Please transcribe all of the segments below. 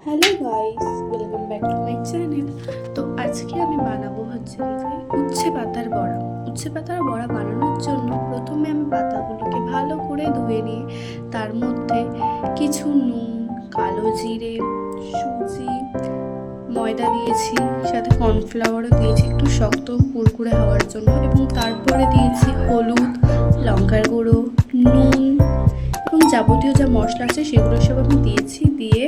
Hello guys, welcome back to my channel. তো আজকে আমি বানাবো হচ্ছে উচ্ছে পাতার বড়া। উচ্ছে পাতার বড়া বানানোর জন্য প্রথমে আমি পাতাগুলোকে ভালো করে ধুয়ে নিয়ে তার মধ্যে কিছু নুন, কালো জিরে, সুজি, ময়দা দিয়েছি, সাথে কর্নফ্লাওয়ারও দিয়েছি একটু শক্ত কুরকুরে হওয়ার জন্য, এবং তারপরে দিয়েছি হলুদ, লঙ্কার গুঁড়ো, নুন এবং যাবতীয় যা মশলা আছে সেগুলো সব আমি দিয়েছি। দিয়ে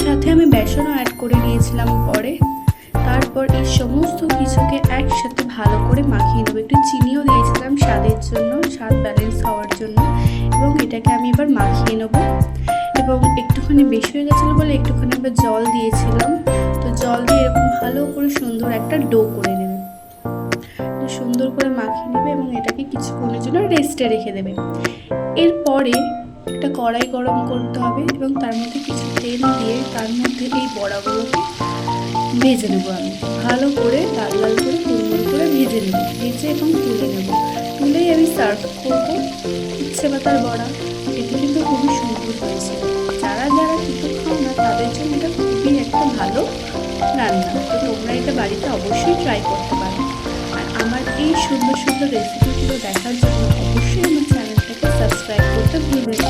সাথে আমি বেসনও অ্যাড করে নিয়েছিলাম পরে। তারপর এই সমস্ত কিছুকে একসাথে ভালো করে মাখিয়ে নেবো। একটু চিনিও দিয়েছিলাম স্বাদের জন্য, স্বাদ ব্যালেন্স হওয়ার জন্য। এবং এটাকে আমি এবার মাখিয়ে নেবো। এবং একটুখানি বেশি হয়ে গেছিলো বলে একটুখানি আবার জল দিয়েছিলাম। তো জল দিয়ে এরকম ভালো করে সুন্দর একটা ডো করে নেবে, সুন্দর করে মাখিয়ে নেবে এবং এটাকে কিছুক্ষণের জন্য রেস্টে রেখে দেবে। এরপরে একটা কড়াই গরম করতে হবে এবং তার মধ্যে কিছু তেল দিয়ে তার মধ্যে এই বড়াগুলোকে ভেজে নেবো। আমি ভালো করে লাল লাল করে কুড়মুড়ো করে ভেজে নেব, ভেজে এবং তুলে নেব। তুলেই আমি সার্ভ করবো উচ্ছে পাতার বড়া। এটা কিন্তু খুবই সুন্দর হয়েছে। যারা যারা কিছু খাও না তাদের জন্য এটা খুবই একটা ভালো রান্না। তো তোমরা এটা বাড়িতে অবশ্যই ট্রাই করতে পারো। আর আমার এই সুন্দর সুন্দর রেসিপিগুলো দেখার জন্য অবশ্যই আমার চ্যানেলটাকে সাবস্ক্রাইব করতে ভুলবে না।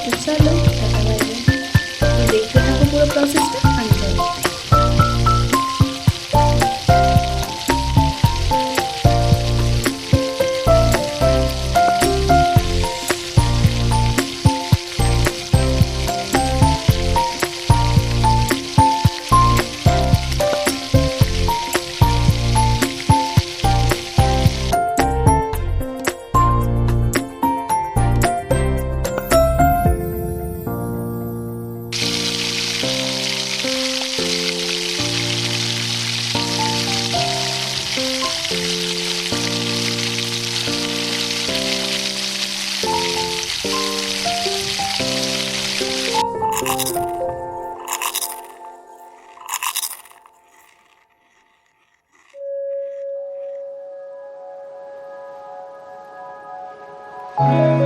তো চলো, দেখা বাইরে দেখতে থাকো পুরো প্রসেসটা। আমি যাই। Thank